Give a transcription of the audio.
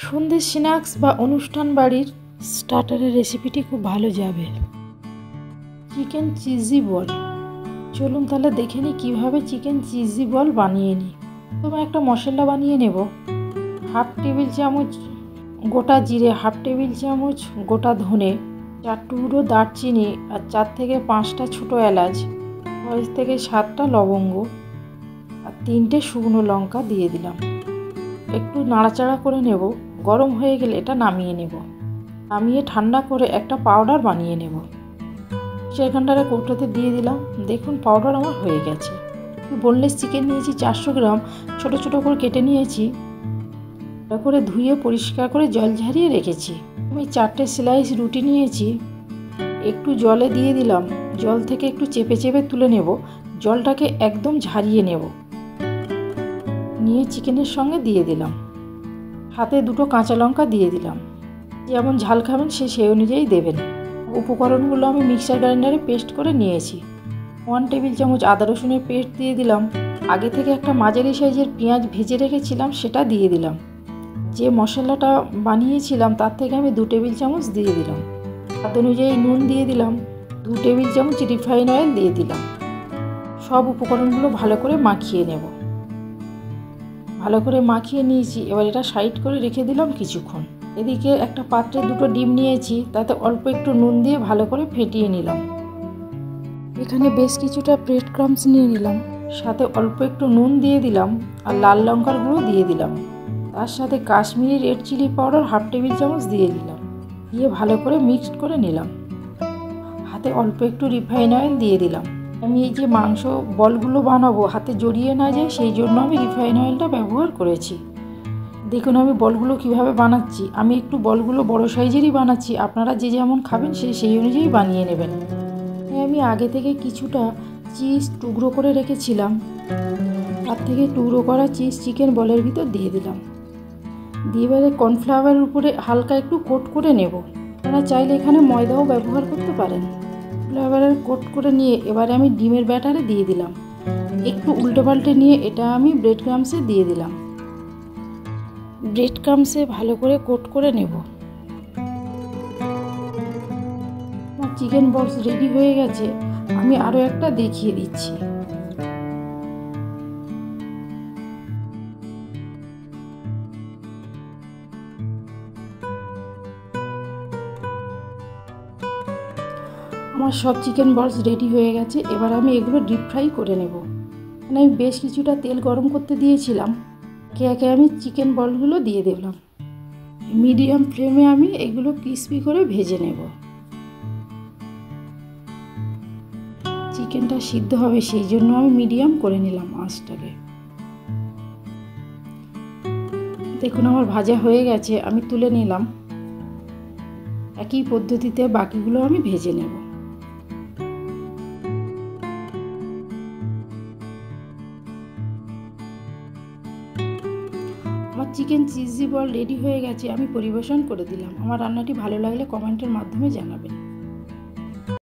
সন্ধ্যের স্ন্যাক্স বা অনুষ্ঠান বাড়ির স্টার্টারের রেসিপিটি খুব ভালো যাবে। চিকেন চিজি বল। চলুন তাহলে দেখে নিই কীভাবে চিকেন চিজি বল বানিয়ে নিই। প্রথমে একটা মশলা বানিয়ে নেব। 1/2 টেবিল চামচ গোটা জিরে, 1/2 টেবিল চামচ গোটা ধনে, 4 টুকরো দারচিনি আর 4 থেকে 5টা ছোটো এলাচ, 6 থেকে 7টা লবঙ্গ আর 3টে শুকনো লঙ্কা দিয়ে দিলাম। একটু নাড়াচাড়া করে নেব। গরম হয়ে গেলে এটা নামিয়ে নেব। নামিয়ে ঠান্ডা করে একটা পাউডার বানিয়ে নেব। সেখানটারে কৌটোতে দিয়ে দিলাম। দেখুন পাউডার আমার হয়ে গেছে। বোনলেস চিকেন নিয়েছি 400 গ্রাম, ছোটো ছোটো করে কেটে নিয়েছি। ভালো করে ধুয়ে পরিষ্কার করে জল ঝরিয়ে রেখেছি। আমি 4টে স্লাইস রুটি নিয়েছি। একটু জলে দিয়ে দিলাম। জল থেকে একটু চেপে চেপে তুলে নেব। জলটাকে একদম ঝারিয়ে নেব। নিয়ে চিকেনের সঙ্গে দিয়ে দিলাম। হাতে 2টো কাঁচা লঙ্কা দিয়ে দিলাম। যেমন ঝাল খাবেন সেই অনুযায়ী দেবেন। উপকরণগুলো আমি মিক্সার গ্রাইন্ডারে পেস্ট করে নিয়েছি। 1 টেবিল চামচ আদা রসুনের পেস্ট দিয়ে দিলাম। আগে থেকে একটা মাঝারি সাইজের পেঁয়াজ ভেজে রেখেছিলাম, সেটা দিয়ে দিলাম। যে মশলাটা বানিয়েছিলাম তার থেকে আমি 2 টেবিল চামচ দিয়ে দিলাম। স্বাদ অনুযায়ী নুন দিয়ে দিলাম। 2 টেবিল চামচ রিফাইন অয়েল দিয়ে দিলাম। সব উপকরণগুলো ভালো করে মাখিয়ে নেব। ভালো করে মাখিয়ে নিয়েছি। এবার এটা সাইড করে রেখে দিলাম কিছুক্ষণ। এদিকে একটা পাত্রে 2টো ডিম নিয়েছি, তাতে অল্প একটু নুন দিয়ে ভালো করে ফেটিয়ে নিলাম। এখানে বেশ কিছুটা ব্রেড ক্রাম্বস নিয়ে নিলাম, সাথে অল্প একটু নুন দিয়ে দিলাম আর লাল লঙ্কার গুঁড়ো দিয়ে দিলাম। তার সাথে Kashmiri red chilli powder 1/2 table চামচ দিয়ে দিলাম। দিয়ে ভালো করে মিক্সড করে নিলাম। হাতে অল্প একটু রিফাইন অয়েল দিয়ে দিলাম। আমি এই যে মাংস বলগুলো বানাবো হাতে জড়িয়ে না যায়, সেই জন্য আমি রিফাইন অয়েলটা ব্যবহার করেছি। দেখুন আমি বলগুলো কিভাবে বানাচ্ছি। আমি একটু বলগুলো বড় সাইজেরই বানাচ্ছি। আপনারা যে যেমন খাবেন সেই অনুযায়ী বানিয়ে নেবেন। আমি আগে থেকে কিছুটা চিজ টুকরো করে রেখেছিলাম। তার থেকে টুকরো করা চিজ চিকেন বলের ভিতর দিয়ে দিলাম। দিয়ে এবারে কর্নফ্লাওয়ারের উপরে হালকা একটু কোট করে নেব। আপনারা চাইলে এখানে ময়দাও ব্যবহার করতে পারেন। কর্নফ্লাওয়ারের কোট করে নিয়ে এবারে আমি ডিমের ব্যাটারে দিয়ে দিলাম। একটু উল্টে পাল্টে নিয়ে এটা আমি ব্রেড ক্রাম্বসে দিয়ে দিলাম। ব্রেড ক্রাম্বসে ভালো করে কোট করে নেব। আমার চিকেন বলস রেডি হয়ে গেছে। আমি আরও একটা দেখিয়ে দিচ্ছি। আমার সব চিকেন বলস রেডি হয়ে গেছে। এবার আমি এগুলো ডিপ ফ্রাই করে নেব। আমি বেশ কিছুটা তেল গরম করতে দিয়েছিলাম। একে একে আমি চিকেন বলগুলো দিয়ে দিলাম। মিডিয়াম ফ্লেমে আমি এগুলো ক্রিস্পি করে ভেজে নেব। চিকেনটা সিদ্ধ হবে সেই জন্য আমি মিডিয়াম করে নিলাম আঁচটাকে। দেখুন আমার ভাজা হয়ে গেছে, আমি তুলে নিলাম। একই পদ্ধতিতে বাকিগুলো আমি ভেজে নেব। আমার চিকেন চিজি বল রেডি হয়ে গেছে। আমি পরিবেশন করে দিলাম। আমার রান্নাটি ভালো লাগলে কমেন্টের মাধ্যমে জানাবেন।